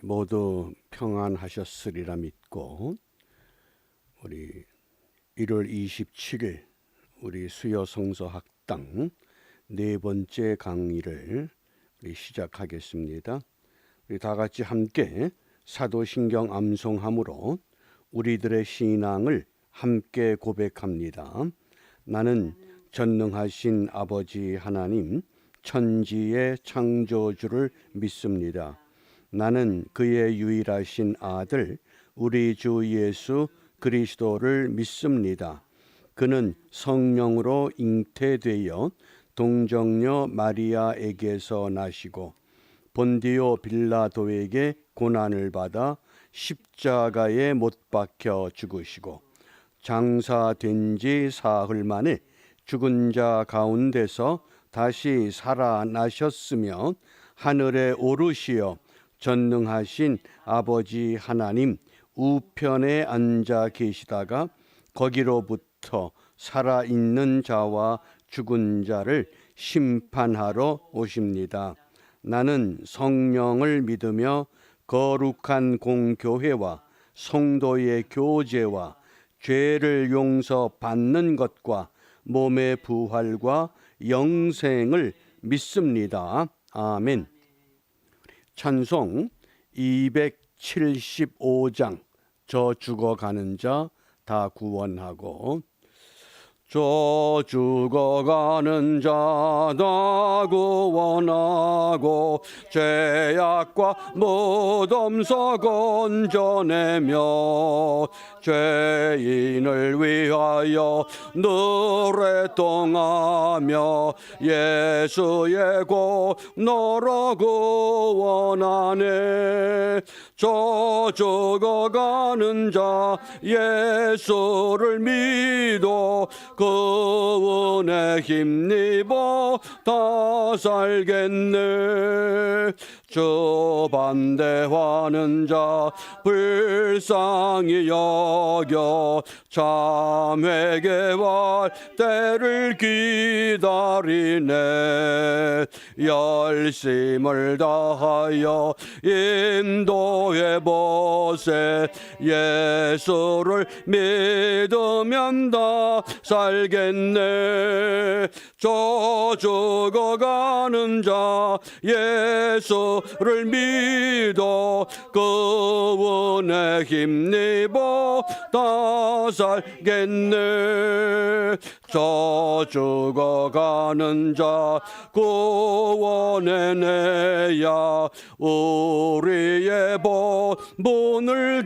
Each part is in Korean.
모두 평안하셨으리라 믿고 우리 1월 27일 우리 수요 성서 학당 네 번째 강의를 우리 시작하겠습니다. 우리 다 같이 함께 사도신경 암송함으로 우리들의 신앙을 함께 고백합니다. 나는 전능하신 아버지 하나님 천지의 창조주를 믿습니다. 나는 그의 유일하신 아들 우리 주 예수 그리스도를 믿습니다. 그는 성령으로 잉태되어 동정녀 마리아에게서 나시고 본디오 빌라도에게 고난을 받아 십자가에 못 박혀 죽으시고 장사된 지 사흘 만에 죽은 자 가운데서 다시 살아나셨으며 하늘에 오르시어 전능하신 아버지 하나님 우편에 앉아 계시다가 거기로부터 살아있는 자와 죽은 자를 심판하러 오십니다. 나는 성령을 믿으며 거룩한 공교회와 성도의 교제와 죄를 용서받는 것과 몸의 부활과 영생을 믿습니다. 아멘. 찬송 275장 저 죽어가는 자 다 구원하고 저 죽어가는 자 다 구원하고 죄악과 무덤서 건져내며 죄인을 위하여 노래통하며 예수의 공로로 구원하네. 저 죽어가는 자 예수를 믿어 그 은혜 힘입어 다 살겠네. 저 반대하는 자 불쌍히 여겨 참 회개할 때를 기다리네. 열심을 다하여 인도해 보세. 예수를 믿으면 다 살겠네. 저 죽어가는 자 예수를 믿어 그 은혜 힘입어 다 살겠네. 저 죽어가는 자 구원해내야 우리의 본분을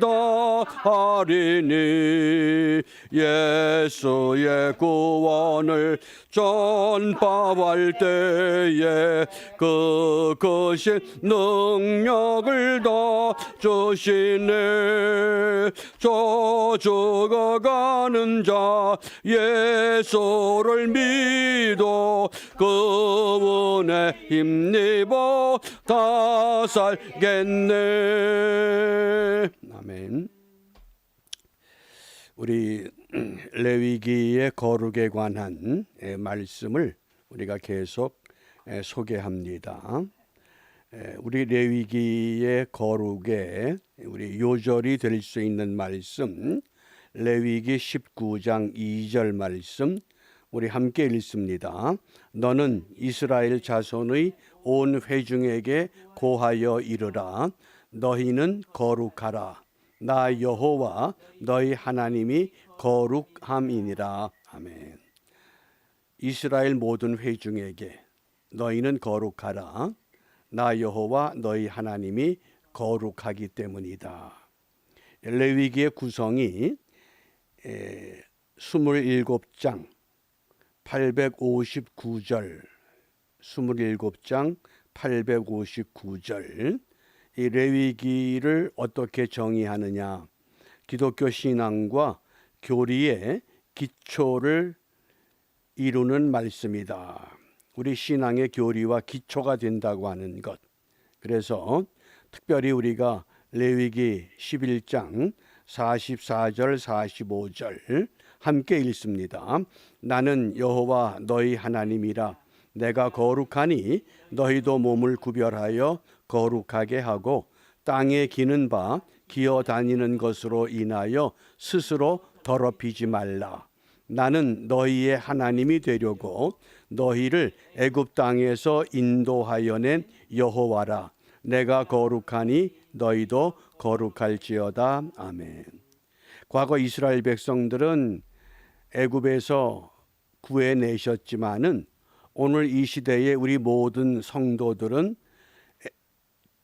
다하리니. 예수의 구원을 전파할 때에 그 크신 능력을 다 주시네. 저 죽어가는 자 예수를 믿어 그 은혜 힘입어 다 살겠네. 아멘. 우리 레위기의 거룩에 관한 말씀을 우리가 계속 소개합니다. 우리 레위기의 거룩에 우리 요절이 될 수 있는 말씀, 레위기 19장 2절 말씀 우리 함께 읽습니다. 너는 이스라엘 자손의 온 회중에게 고하여 이르라. 너희는 거룩하라. 나 여호와 너희 하나님이 거룩함이니라. 아멘. 이스라엘 모든 회중에게 너희는 거룩하라. 나 여호와 너희 하나님이 거룩하기 때문이다. 레위기의 구성이 27장 859절 27장 859절 이 레위기를 어떻게 정의하느냐. 기독교 신앙과 교리의 기초를 이루는 말씀이다. 우리 신앙의 교리와 기초가 된다고 하는 것. 그래서 특별히 우리가 레위기 11장 44절 45절 함께 읽습니다. 나는 여호와 너희 하나님이라. 내가 거룩하니 너희도 몸을 구별하여 거룩하게 하고 땅에 기는 바 기어 다니는 것으로 인하여 스스로 더럽히지 말라. 나는 너희의 하나님이 되려고 너희를 애굽 땅에서 인도하여 낸 여호와라. 내가 거룩하니 너희도 거룩할지어다. 아멘. 과거 이스라엘 백성들은 애굽에서 구해내셨지만은 오늘 이 시대에 우리 모든 성도들은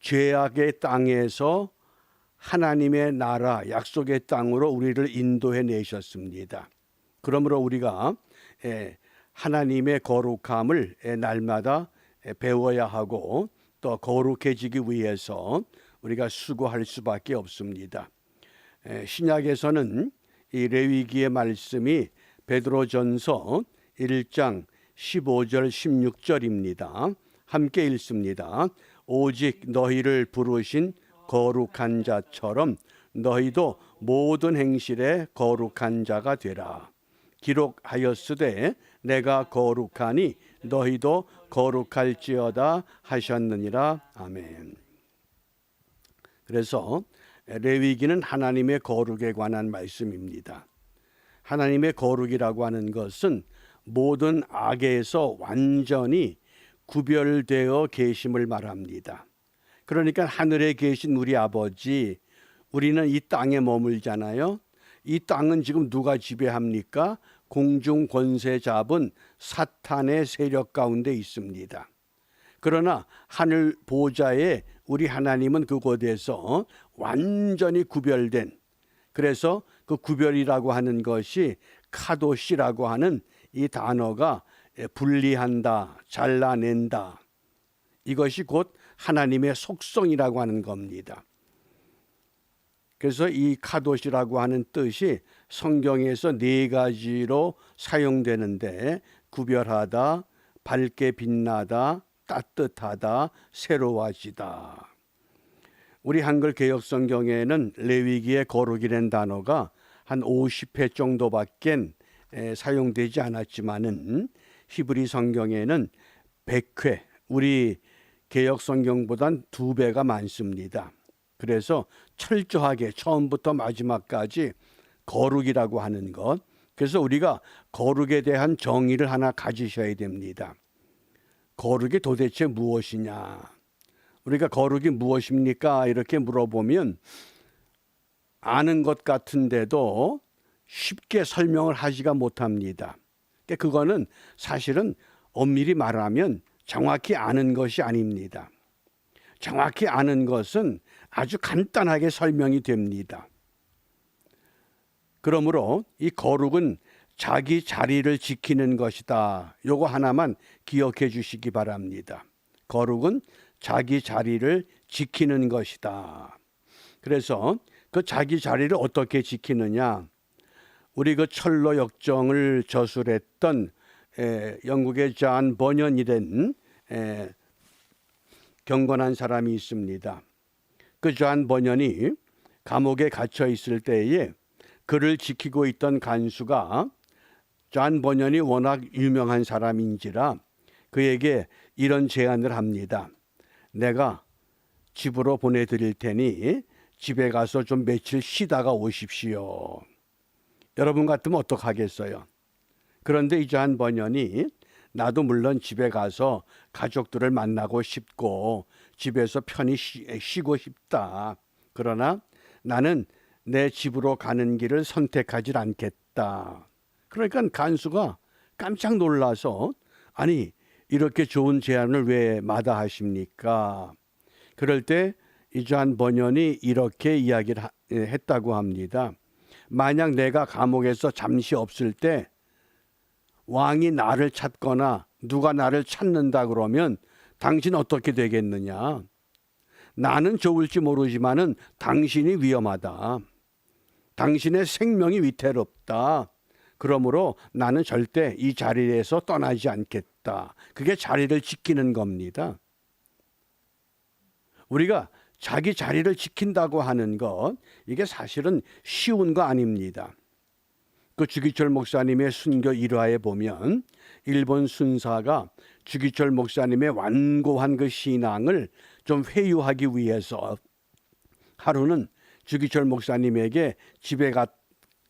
죄악의 땅에서 하나님의 나라 약속의 땅으로 우리를 인도해 내셨습니다. 그러므로 우리가 하나님의 거룩함을 날마다 배워야 하고 또 거룩해지기 위해서 우리가 수고할 수밖에 없습니다. 신약에서는 이 레위기의 말씀이 베드로전서 1장 15절 16절입니다. 함께 읽습니다. 오직 너희를 부르신 거룩한 자처럼 너희도 모든 행실에 거룩한 자가 되라. 기록하였으되 내가 거룩하니 너희도 거룩할지어다 하셨느니라. 아멘. 그래서 레위기는 하나님의 거룩에 관한 말씀입니다. 하나님의 거룩이라고 하는 것은 모든 악에서 완전히 구별되어 계심을 말합니다. 그러니까 하늘에 계신 우리 아버지, 우리는 이 땅에 머물잖아요. 이 땅은 지금 누가 지배합니까? 공중 권세 잡은 사탄의 세력 가운데 있습니다. 그러나 하늘 보좌에 우리 하나님은 그곳에서 완전히 구별된, 그래서 그 구별이라고 하는 것이 카도시라고 하는 이 단어가 분리한다, 잘라낸다, 이것이 곧 하나님의 속성이라고 하는 겁니다. 그래서 이 카도시라고 하는 뜻이 성경에서 4가지로 사용되는데 구별하다, 밝게 빛나다, 따뜻하다, 새로워지다. 우리 한글 개역 성경에는 레위기의 거룩이라는 단어가 한 50회 정도밖에 사용되지 않았지만은 히브리 성경에는 100회, 우리 개역 성경보단 2배가 많습니다. 그래서 철저하게 처음부터 마지막까지 거룩이라고 하는 것, 그래서 우리가 거룩에 대한 정의를 하나 가지셔야 됩니다. 거룩이 도대체 무엇이냐? 우리가 거룩이 무엇입니까? 이렇게 물어보면 아는 것 같은데도 쉽게 설명을 하지가 못합니다. 그거는 사실은 엄밀히 말하면 정확히 아는 것이 아닙니다. 정확히 아는 것은 아주 간단하게 설명이 됩니다. 그러므로 이 거룩은 자기 자리를 지키는 것이다. 요거 하나만 기억해 주시기 바랍니다. 거룩은 자기 자리를 지키는 것이다. 그래서 그 자기 자리를 어떻게 지키느냐? 우리 그 철로 역정을 저술했던 영국의 존 버년이라는 경건한 사람이 있습니다. 그 존 버년이 감옥에 갇혀 있을 때에 그를 지키고 있던 간수가 존 버년이 워낙 유명한 사람인지라 그에게 이런 제안을 합니다. 내가 집으로 보내드릴 테니 집에 가서 좀 며칠 쉬다가 오십시오. 여러분 같으면 어떡하겠어요? 그런데 이 존 버년이 나도 물론 집에 가서 가족들을 만나고 싶고 집에서 편히 쉬고 싶다. 그러나 나는 내 집으로 가는 길을 선택하지 않겠다. 그러니까 간수가 깜짝 놀라서 아니 이렇게 좋은 제안을 왜 마다하십니까? 그럴 때 이 존 버년이 이렇게 이야기를 했다고 합니다. 만약 내가 감옥에서 잠시 없을 때 왕이 나를 찾거나 누가 나를 찾는다 그러면 당신 어떻게 되겠느냐? 나는 좋을지 모르지만은 당신이 위험하다. 당신의 생명이 위태롭다. 그러므로 나는 절대 이 자리에서 떠나지 않겠다. 그게 자리를 지키는 겁니다. 우리가 자기 자리를 지킨다고 하는 것, 이게 사실은 쉬운 거 아닙니다. 그 주기철 목사님의 순교 일화에 보면 일본 순사가 주기철 목사님의 완고한 그 신앙을 좀 회유하기 위해서 하루는 주기철 목사님에게 집에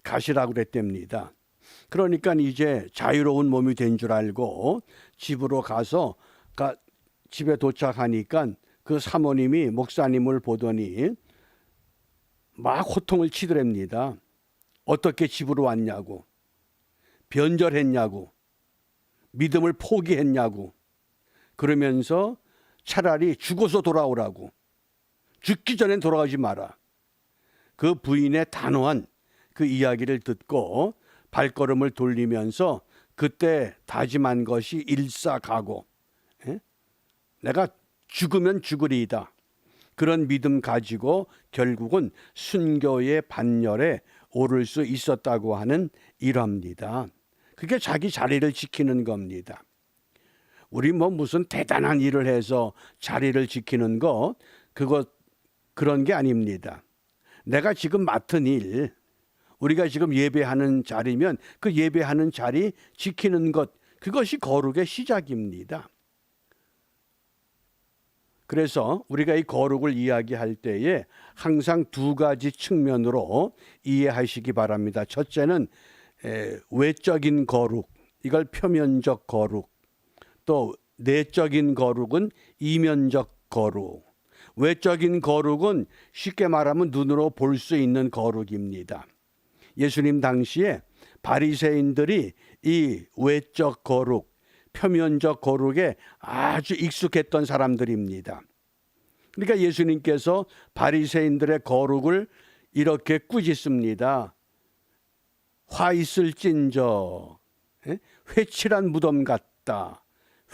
가시라고 그랬답니다. 그러니까 이제 자유로운 몸이 된 줄 알고 집으로 가서 집에 도착하니까 그 사모님이 목사님을 보더니 막 호통을 치더랍니다. 어떻게 집으로 왔냐고, 변절했냐고, 믿음을 포기했냐고, 그러면서 차라리 죽어서 돌아오라고, 죽기 전엔 돌아가지 마라. 그 부인의 단호한 그 이야기를 듣고 발걸음을 돌리면서 그때 다짐한 것이 일사각오, 내가 죽으면 죽으리이다. 그런 믿음 가지고 결국은 순교의 반열에 오를 수 있었다고 하는 일화입니다. 그게 자기 자리를 지키는 겁니다. 우리 무슨 대단한 일을 해서 자리를 지키는 거 그런 게 아닙니다. 내가 지금 맡은 일, 우리가 지금 예배하는 자리면 그 예배하는 자리 지키는 것, 그것이 거룩의 시작입니다. 그래서 우리가 이 거룩을 이야기할 때에 항상 두 가지 측면으로 이해하시기 바랍니다. 첫째는 외적인 거룩, 이걸 표면적 거룩, 또 내적인 거룩은 이면적 거룩. 외적인 거룩은 쉽게 말하면 눈으로 볼 수 있는 거룩입니다. 예수님 당시에 바리새인들이 이 외적 거룩, 표면적 거룩에 아주 익숙했던 사람들입니다. 그러니까 예수님께서 바리새인들의 거룩을 이렇게 꾸짖습니다. 화 있을진저, 회칠한 무덤 같다.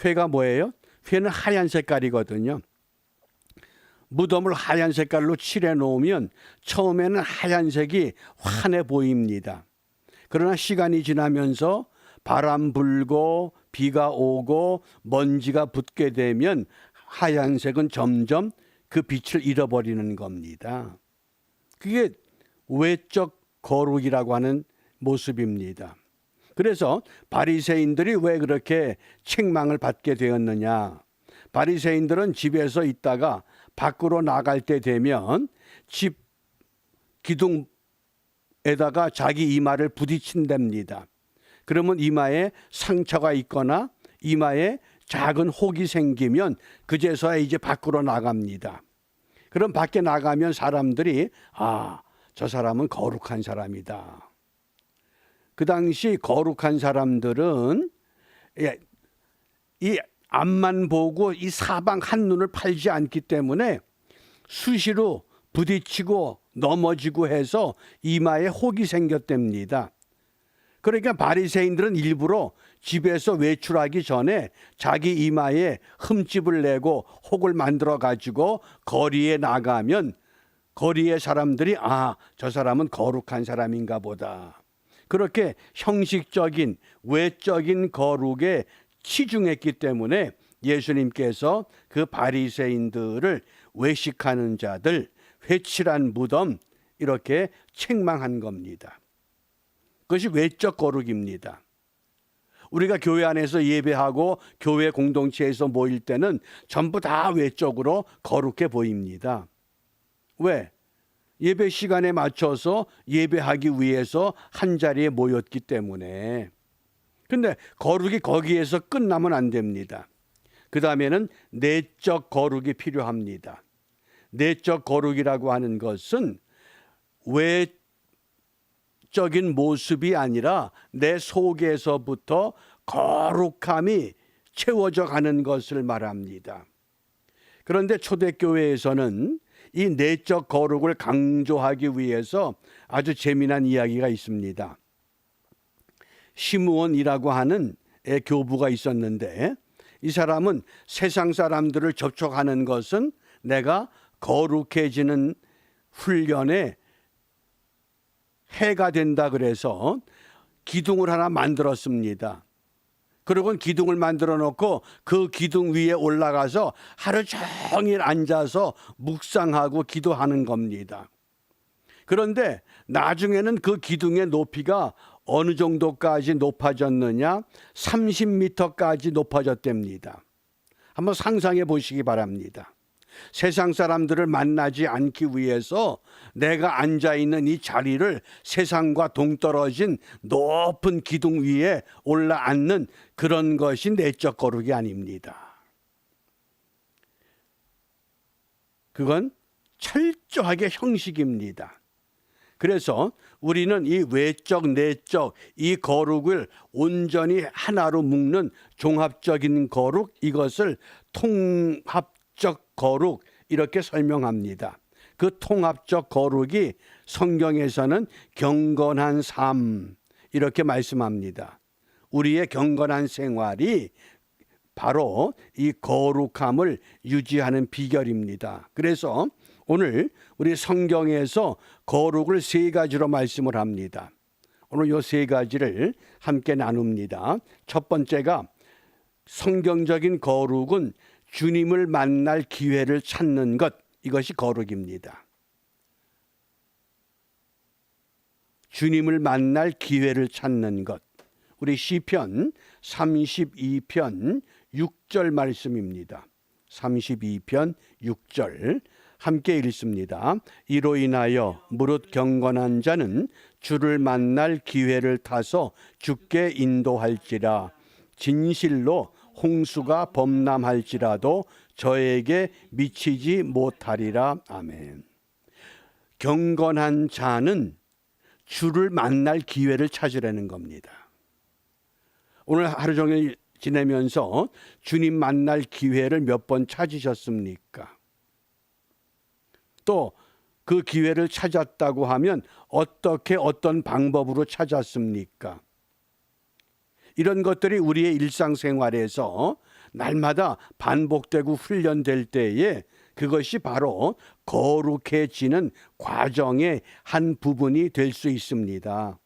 회가 뭐예요? 회는 하얀 색깔이거든요. 무덤을 하얀 색깔로 칠해 놓으면 처음에는 하얀색이 환해 보입니다. 그러나 시간이 지나면서 바람 불고 비가 오고 먼지가 붙게 되면 하얀색은 점점 그 빛을 잃어버리는 겁니다. 그게 외적 거룩이라고 하는 모습입니다. 그래서 바리새인들이 왜 그렇게 책망을 받게 되었느냐? 바리새인들은 집에서 있다가 밖으로 나갈 때 되면 집 기둥에다가 자기 이마를 부딪힌답니다. 그러면 이마에 상처가 있거나 이마에 작은 혹이 생기면 그제서야 이제 밖으로 나갑니다. 그럼 밖에 나가면 사람들이 저 사람은 거룩한 사람이다. 그 당시 거룩한 사람들은 이 앞만 보고 이 사방 한눈을 팔지 않기 때문에 수시로 부딪히고 넘어지고 해서 이마에 혹이 생겼답니다. 그러니까 바리새인들은 일부러 집에서 외출하기 전에 자기 이마에 흠집을 내고 혹을 만들어 가지고 거리에 나가면 거리의 사람들이 저 사람은 거룩한 사람인가 보다. 그렇게 형식적인 외적인 거룩에 치중했기 때문에 예수님께서 그 바리새인들을 외식하는 자들, 회칠한 무덤 이렇게 책망한 겁니다. 그것이 외적 거룩입니다. 우리가 교회 안에서 예배하고 교회 공동체에서 모일 때는 전부 다 외적으로 거룩해 보입니다. 왜? 예배 시간에 맞춰서 예배하기 위해서 한 자리에 모였기 때문에. 근데 거룩이 거기에서 끝나면 안 됩니다. 그 다음에는 내적 거룩이 필요합니다. 내적 거룩이라고 하는 것은 외적인 모습이 아니라 내 속에서부터 거룩함이 채워져 가는 것을 말합니다. 그런데 초대교회에서는 이 내적 거룩을 강조하기 위해서 아주 재미난 이야기가 있습니다. 시므온이라고 하는 교부가 있었는데 이 사람은 세상 사람들을 접촉하는 것은 내가 거룩해지는 훈련에 해가 된다 그래서 기둥을 하나 만들었습니다. 그리고 기둥을 만들어 놓고 그 기둥 위에 올라가서 하루 종일 앉아서 묵상하고 기도하는 겁니다. 그런데 나중에는 그 기둥의 높이가 어느 정도까지 높아졌느냐? 30m까지 높아졌답니다. 한번 상상해 보시기 바랍니다. 세상 사람들을 만나지 않기 위해서 내가 앉아 있는 이 자리를 세상과 동떨어진 높은 기둥 위에 올라앉는 그런 것이 내적 거룩이 아닙니다. 그건 철저하게 형식입니다. 그래서 우리는 이 외적, 내적, 이 거룩을 온전히 하나로 묶는 종합적인 거룩, 이것을 통합적 거룩, 이렇게 설명합니다. 그 통합적 거룩이 성경에서는 경건한 삶, 이렇게 말씀합니다. 우리의 경건한 생활이 바로 이 거룩함을 유지하는 비결입니다. 그래서 오늘 우리 성경에서 거룩을 세 가지로 말씀을 합니다. 오늘 이 세 가지를 함께 나눕니다. 첫 번째가 성경적인 거룩은 주님을 만날 기회를 찾는 것, 이것이 거룩입니다. 주님을 만날 기회를 찾는 것. 우리 시편 32편 6절 말씀입니다. 32편 6절 함께 읽습니다. 이로 인하여 무릇 경건한 자는 주를 만날 기회를 타서 주께 인도할지라. 진실로 홍수가 범람할지라도 저에게 미치지 못하리라. 아멘. 경건한 자는 주를 만날 기회를 찾으려는 겁니다. 오늘 하루 종일 지내면서 주님 만날 기회를 몇 번 찾으셨습니까? 또 그 기회를 찾았다고 하면 어떤 방법으로 찾았습니까? 이런 것들이 우리의 일상생활에서 날마다 반복되고 훈련될 때에 그것이 바로 거룩해지는 과정의 한 부분이 될 수 있습니다.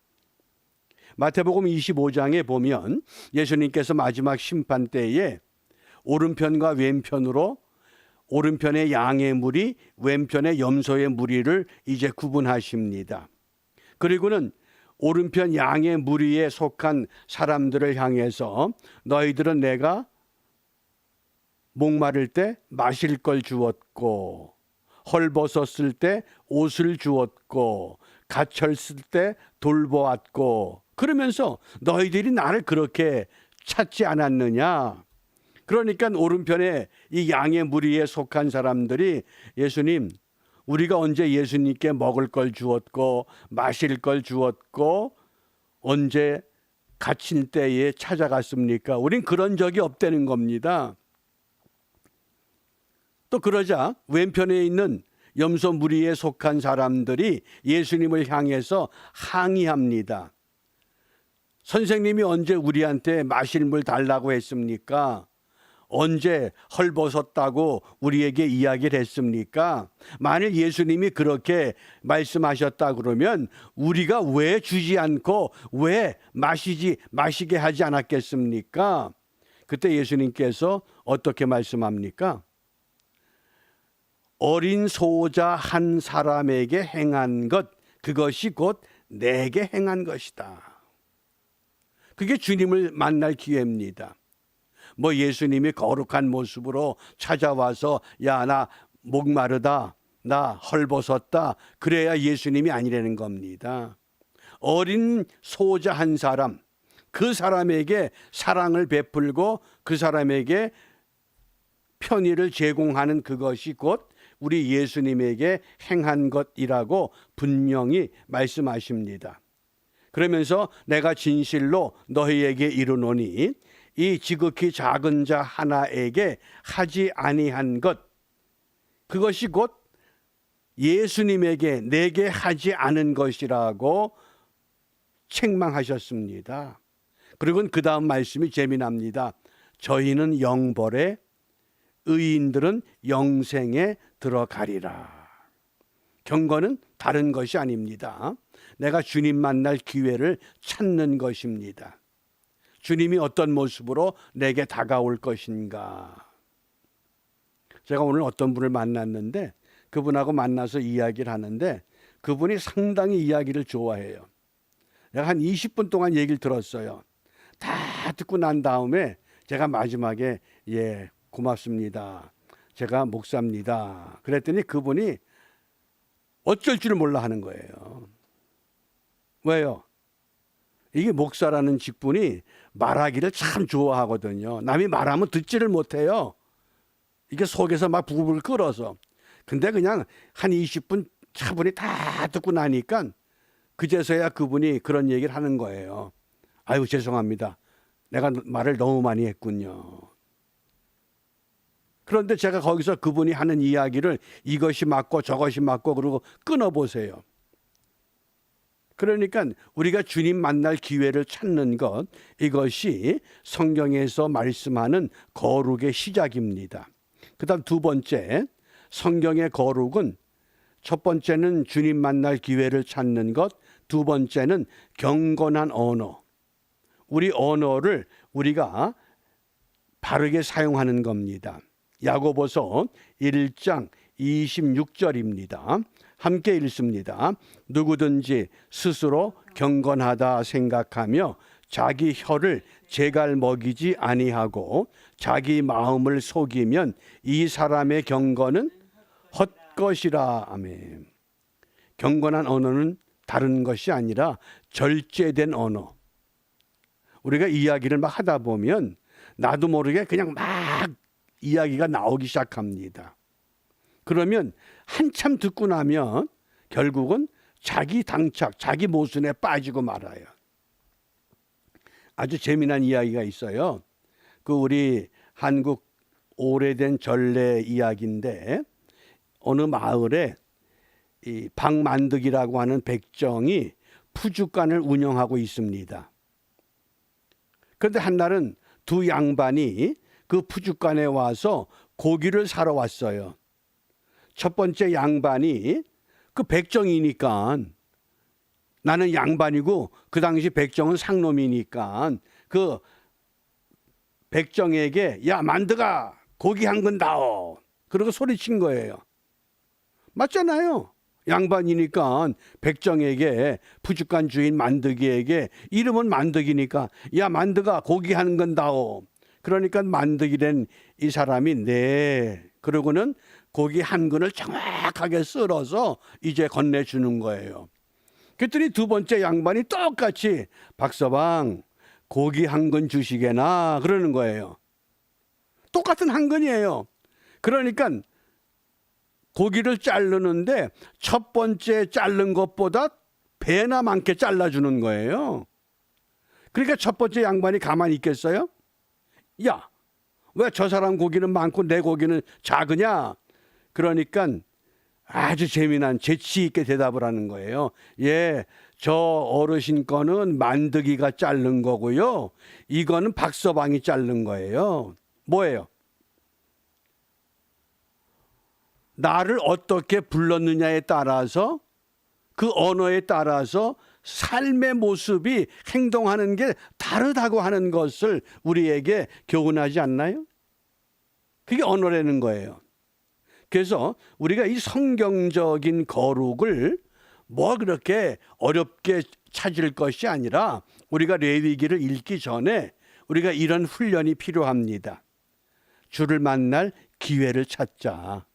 마태복음 25장에 보면 예수님께서 마지막 심판 때에 오른편과 왼편으로 오른편의 양의 무리, 왼편의 염소의 무리를 이제 구분하십니다. 그리고는 오른편 양의 무리에 속한 사람들을 향해서 너희들은 내가 목마를 때 마실 걸 주었고 헐벗었을 때 옷을 주었고 갇혔을 때 돌보았고 그러면서 너희들이 나를 그렇게 찾지 않았느냐. 그러니까 오른편에 이 양의 무리에 속한 사람들이 예수님, 우리가 언제 예수님께 먹을 걸 주었고 마실 걸 주었고 언제 갇힌 때에 찾아갔습니까? 우린 그런 적이 없다는 겁니다. 또 그러자 왼편에 있는 염소 무리에 속한 사람들이 예수님을 향해서 항의합니다. 선생님이 언제 우리한테 마실 물 달라고 했습니까? 언제 헐벗었다고 우리에게 이야기를 했습니까? 만일 예수님이 그렇게 말씀하셨다 그러면 우리가 왜 주지 않고 왜 마시게 하지 않았겠습니까? 그때 예수님께서 어떻게 말씀합니까? 어린 소자 한 사람에게 행한 것, 그것이 곧 내게 행한 것이다. 그게 주님을 만날 기회입니다. 뭐 예수님이 거룩한 모습으로 찾아와서 야, 나 목마르다, 나 헐벗었다, 그래야 예수님이 아니라는 겁니다. 어린 소자 한 사람, 그 사람에게 사랑을 베풀고 그 사람에게 편의를 제공하는 그것이 곧 우리 예수님에게 행한 것이라고 분명히 말씀하십니다. 그러면서 내가 진실로 너희에게 이르노니 이 지극히 작은 자 하나에게 하지 아니한 것, 그것이 곧 예수님에게 내게 하지 않은 것이라고 책망하셨습니다. 그리고 그 다음 말씀이 재미납니다. 저희는 영벌에 의인들은 영생에 들어가리라. 경건은 다른 것이 아닙니다. 내가 주님 만날 기회를 찾는 것입니다. 주님이 어떤 모습으로 내게 다가올 것인가. 제가 오늘 어떤 분을 만났는데 그분하고 만나서 이야기를 하는데 그분이 상당히 이야기를 좋아해요. 내가 한 20분 동안 얘기를 들었어요. 다 듣고 난 다음에 제가 마지막에 고맙습니다. 제가 목사입니다. 그랬더니 그분이 어쩔 줄 몰라 하는 거예요. 왜요? 이게 목사라는 직분이 말하기를 참 좋아하거든요. 남이 말하면 듣지를 못해요. 이게 속에서 막 부글부글 끓어서. 근데 그냥 한 20분 차분히 다 듣고 나니까 그제서야 그분이 그런 얘기를 하는 거예요. 아유, 죄송합니다. 내가 말을 너무 많이 했군요. 그런데 제가 거기서 그분이 하는 이야기를 이것이 맞고 저것이 맞고 그러고 끊어보세요. 그러니까 우리가 주님 만날 기회를 찾는 것, 이것이 성경에서 말씀하는 거룩의 시작입니다. 그 다음 두 번째, 성경의 거룩은 첫 번째는 주님 만날 기회를 찾는 것, 두 번째는 경건한 언어. 우리 언어를 우리가 바르게 사용하는 겁니다. 야고보서 1장 26절입니다. 함께 읽습니다. 누구든지 스스로 경건하다 생각하며 자기 혀를 제갈 먹이지 아니하고 자기 마음을 속이면 이 사람의 경건은 헛것이라. 아멘. 경건한 언어는 다른 것이 아니라 절제된 언어. 우리가 이야기를 막 하다 보면 나도 모르게 그냥 막 이야기가 나오기 시작합니다. 그러면 한참 듣고 나면 결국은 자기 당착, 자기 모순에 빠지고 말아요. 아주 재미난 이야기가 있어요. 그 우리 한국 오래된 전래 이야기인데 어느 마을에 이 박만득이라고 하는 백정이 푸주간을 운영하고 있습니다. 그런데 한날은 두 양반이 그 푸주간에 와서 고기를 사러 왔어요. 첫 번째 양반이 그 백정이니까 나는 양반이고 그 당시 백정은 상놈이니까 그 백정에게 야 만드가 고기 한 근 다오. 그러고 소리친 거예요. 맞잖아요. 양반이니까 백정에게 푸주간 주인 만드기에게 이름은 만드기니까 야 만드가 고기 한 근 다오. 그러니까 만드기된 이 사람이 네. 그러고는 고기 한 근을 정확하게 썰어서 이제 건네주는 거예요. 그랬더니 두 번째 양반이 똑같이 박서방 고기 한 근 주시게나 그러는 거예요. 똑같은 한 근이에요. 그러니까 고기를 자르는데 첫 번째 자른 것보다 배나 많게 잘라주는 거예요. 그러니까 첫 번째 양반이 가만히 있겠어요? 야, 왜 저 사람 고기는 많고 내 고기는 작으냐? 그러니까 아주 재미난 재치 있게 대답을 하는 거예요. 예, 저 어르신 거는 만드기가 자른 거고요. 이거는 박서방이 자른 거예요. 뭐예요? 나를 어떻게 불렀느냐에 따라서 그 언어에 따라서 삶의 모습이 행동하는 게 다르다고 하는 것을 우리에게 교훈하지 않나요? 그게 언어라는 거예요. 그래서 우리가 이 성경적인 거룩을 뭐 그렇게 어렵게 찾을 것이 아니라 우리가 레위기를 읽기 전에 우리가 이런 훈련이 필요합니다. 주를 만날 기회를 찾자.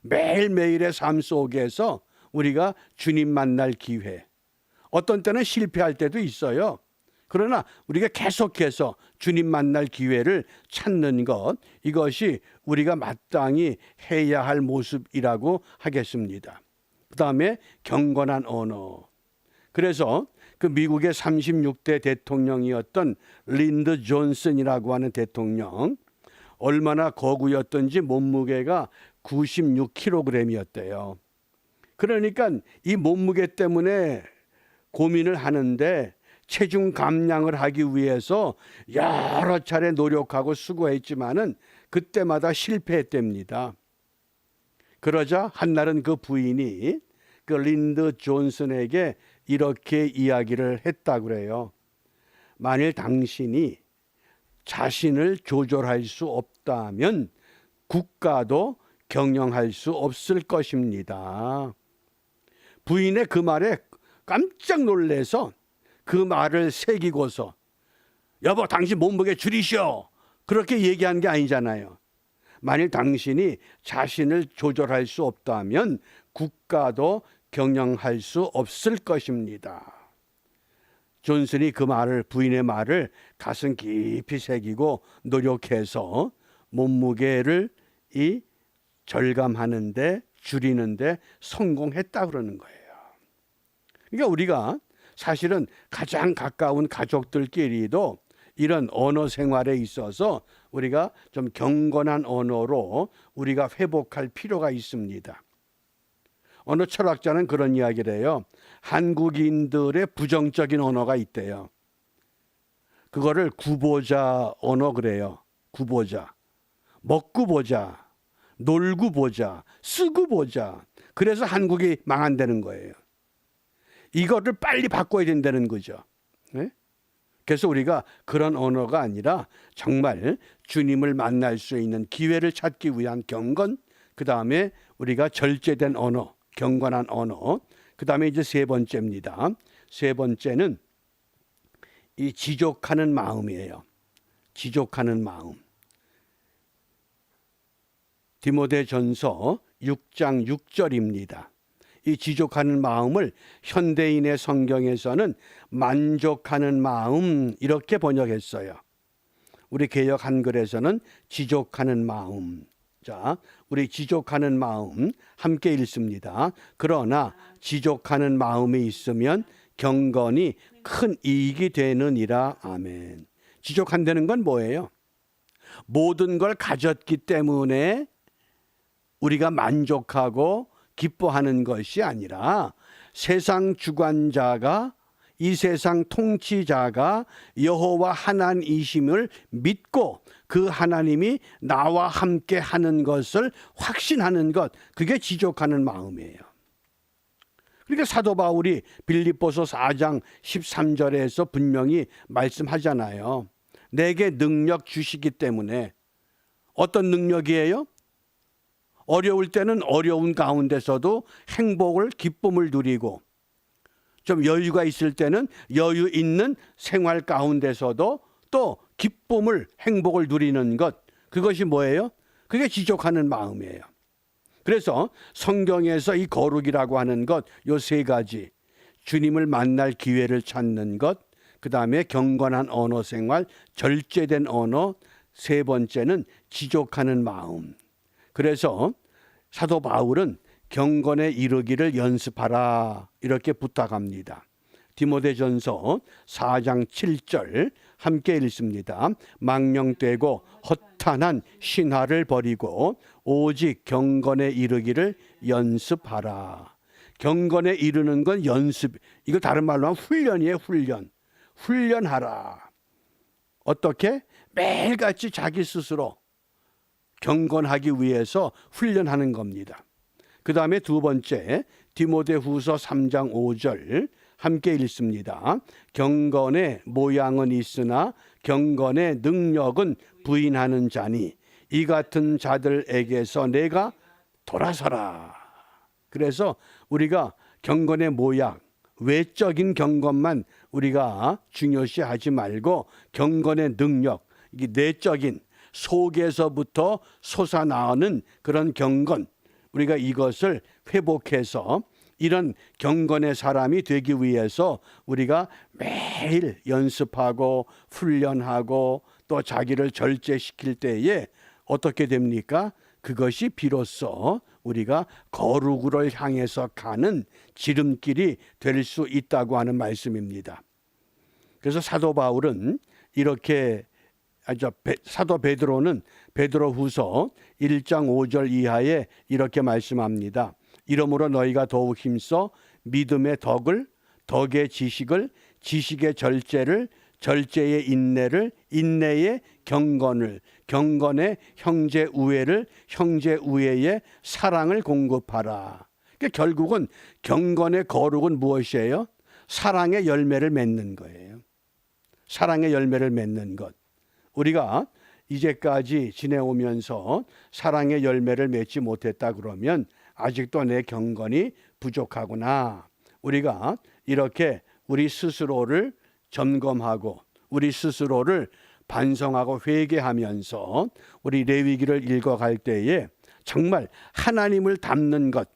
매일매일의 삶 속에서 우리가 주님 만날 기회. 어떤 때는 실패할 때도 있어요. 그러나 우리가 계속해서 주님 만날 기회를 찾는 것, 이것이 우리가 마땅히 해야 할 모습이라고 하겠습니다. 그 다음에 경건한 언어. 그래서 그 미국의 36대 대통령이었던 린드 존슨이라고 하는 대통령, 얼마나 거구였던지 몸무게가 96kg이었대요. 그러니까 이 몸무게 때문에 고민을 하는데 체중 감량을 하기 위해서 여러 차례 노력하고 수고했지만은 그때마다 실패했답니다. 그러자 한날은 그 부인이 그 린드 존슨에게 이렇게 이야기를 했다고 그래요. 만일 당신이 자신을 조절할 수 없다면 국가도 경영할 수 없을 것입니다. 부인의 그 말에 깜짝 놀래서 그 말을 새기고서 여보 당신 몸무게 줄이시오 그렇게 얘기한 게 아니잖아요. 만일 당신이 자신을 조절할 수 없다면 국가도 경영할 수 없을 것입니다. 존슨이 그 말을, 부인의 말을 가슴 깊이 새기고 노력해서 몸무게를 절감하는데, 줄이는데 성공했다 그러는 거예요. 그러니까 우리가 사실은 가장 가까운 가족들끼리도 이런 언어 생활에 있어서 우리가 좀 경건한 언어로 우리가 회복할 필요가 있습니다. 어느 철학자는 그런 이야기를 해요. 한국인들의 부정적인 언어가 있대요. 그거를 구보자 언어 그래요. 구보자. 먹고 보자. 놀고 보자. 쓰고 보자. 그래서 한국이 망한다는 거예요. 이거를 빨리 바꿔야 된다는 거죠. 네? 그래서 우리가 그런 언어가 아니라 정말 주님을 만날 수 있는 기회를 찾기 위한 경건, 그 다음에 우리가 절제된 언어, 경건한 언어, 그 다음에 이제 세 번째입니다. 세 번째는 이 지족하는 마음이에요. 지족하는 마음. 디모데전서 6장 6절입니다. 이 지족하는 마음을 현대인의 성경에서는 만족하는 마음 이렇게 번역했어요. 우리 개역 한글에서는 지족하는 마음. 자, 우리 지족하는 마음 함께 읽습니다. 그러나 지족하는 마음이 있으면 경건이 큰 이익이 되느니라. 아멘. 지족한다는 건 뭐예요? 모든 걸 가졌기 때문에 우리가 만족하고 기뻐하는 것이 아니라 세상 주관자가, 이 세상 통치자가 여호와 하나님이심을 믿고 그 하나님이 나와 함께 하는 것을 확신하는 것, 그게 지족하는 마음이에요. 그러니까 사도 바울이 빌립보서 4장 13절에서 분명히 말씀하잖아요. 내게 능력 주시기 때문에. 어떤 능력이에요? 어려울 때는 어려운 가운데서도 행복을, 기쁨을 누리고, 좀 여유가 있을 때는 여유 있는 생활 가운데서도 또 기쁨을, 행복을 누리는 것, 그것이 뭐예요? 그게 지족하는 마음이에요. 그래서 성경에서 이 거룩이라고 하는 것, 요 세 가지, 주님을 만날 기회를 찾는 것, 그 다음에 경건한 언어 생활, 절제된 언어, 세 번째는 지족하는 마음. 그래서 사도 바울은 경건에 이르기를 연습하라 이렇게 부탁합니다. 디모데전서 4장 7절 함께 읽습니다. 망령되고 허탄한 신화를 버리고 오직 경건에 이르기를 연습하라. 경건에 이르는 건 연습, 이거 다른 말로 하면 훈련이에요. 훈련. 훈련하라. 어떻게? 매일같이 자기 스스로 경건하기 위해서 훈련하는 겁니다. 그 다음에 두 번째, 디모데후서 3장 5절 함께 읽습니다. 경건의 모양은 있으나 경건의 능력은 부인하는 자니 이 같은 자들에게서 내가 돌아서라. 그래서 우리가 경건의 모양, 외적인 경건만 우리가 중요시하지 말고 경건의 능력, 이게 내적인 속에서부터 솟아나오는 그런 경건, 우리가 이것을 회복해서 이런 경건의 사람이 되기 위해서 우리가 매일 연습하고 훈련하고 또 자기를 절제시킬 때에 어떻게 됩니까? 그것이 비로소 우리가 거룩으로 향해서 가는 지름길이 될 수 있다고 하는 말씀입니다. 그래서 사도 바울은 이렇게, 사도 베드로는 베드로후서 1장 5절 이하에 이렇게 말씀합니다. 이러므로 너희가 더욱 힘써 믿음의 덕을, 덕의 지식을, 지식의 절제를, 절제의 인내를, 인내의 경건을, 경건의 형제 우애를, 형제 우애의 사랑을 공급하라. 그러니까 결국은 경건의 거룩은 무엇이에요? 사랑의 열매를 맺는 거예요. 사랑의 열매를 맺는 것. 우리가 이제까지 지내오면서 사랑의 열매를 맺지 못했다 그러면 아직도 내 경건이 부족하구나. 우리가 이렇게 우리 스스로를 점검하고 우리 스스로를 반성하고 회개하면서 우리 레위기를 읽어갈 때에 정말 하나님을 닮는 것,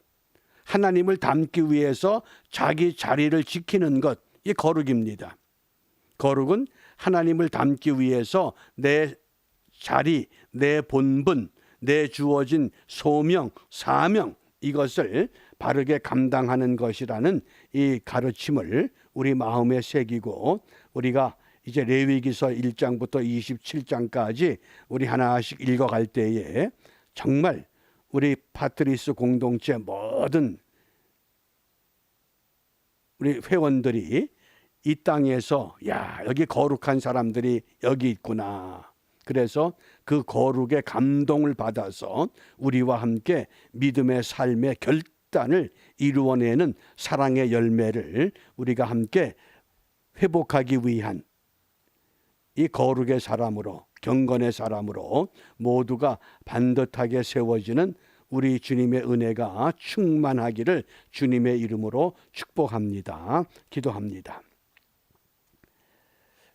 하나님을 닮기 위해서 자기 자리를 지키는 것, 이 거룩입니다. 거룩은 하나님을 닮기 위해서 내 자리, 내 본분, 내 주어진 소명, 사명, 이것을 바르게 감당하는 것이라는 이 가르침을 우리 마음에 새기고, 우리가 이제 레위기서 1장부터 27장까지 우리 하나씩 읽어갈 때에 정말 우리 파트리스 공동체 모든 우리 회원들이 이 땅에서 야, 여기 거룩한 사람들이 여기 있구나. 그래서 그 거룩의 감동을 받아서 우리와 함께 믿음의 삶의 결단을 이루어내는 사랑의 열매를 우리가 함께 회복하기 위한 이 거룩의 사람으로, 경건의 사람으로 모두가 반듯하게 세워지는 우리 주님의 은혜가 충만하기를 주님의 이름으로 축복합니다. 기도합니다.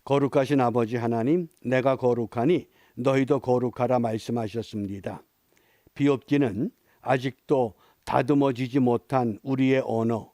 거룩하신 아버지 하나님, 내가 거룩하니 너희도 거룩하라 말씀하셨습니다. 비옵기는 아직도 다듬어지지 못한 우리의 언어,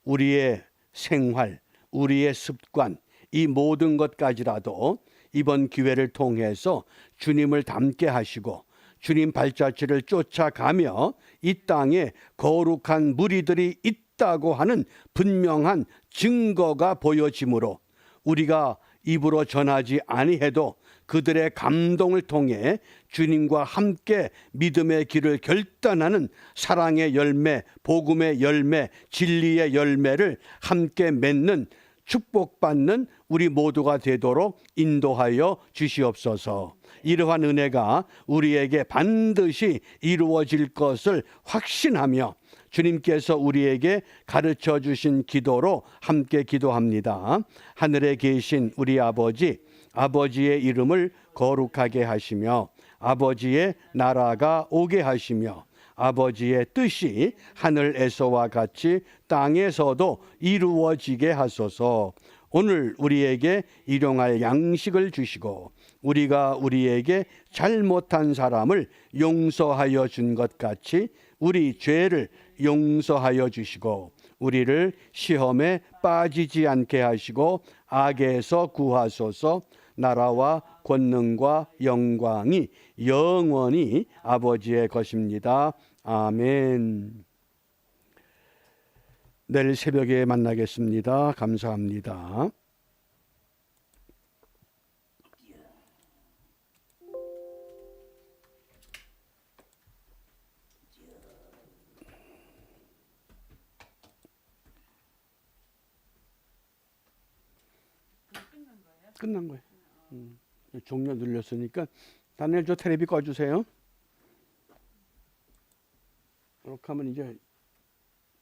우리의 생활, 우리의 습관, 이 모든 것까지라도 이번 기회를 통해서 주님을 닮게 하시고 주님 발자취를 쫓아가며 이 땅에 거룩한 무리들이 있다고 하는 분명한 증거가 보여지므로 우리가 입으로 전하지 아니해도 그들의 감동을 통해 주님과 함께 믿음의 길을 결단하는 사랑의 열매, 복음의 열매, 진리의 열매를 함께 맺는 축복받는 우리 모두가 되도록 인도하여 주시옵소서. 이러한 은혜가 우리에게 반드시 이루어질 것을 확신하며 주님께서 우리에게 가르쳐 주신 기도로 함께 기도합니다. 하늘에 계신 우리 아버지, 아버지의 이름을 거룩하게 하시며 아버지의 나라가 오게 하시며 아버지의 뜻이 하늘에서와 같이 땅에서도 이루어지게 하소서. 오늘 우리에게 일용할 양식을 주시고 우리가 우리에게 잘못한 사람을 용서하여 준 것 같이 우리 죄를 용서하여 주시고 우리를 시험에 빠지지 않게 하시고 악에서 구하소서. 나라와 권능과 영광이 영원히 아버지의 것입니다. 아멘. 내일 새벽에 만나겠습니다. 감사합니다. 끝난 거예요. 종료 눌렸으니까 다니엘 저 테레비 꺼주세요. 이렇게 하면 이제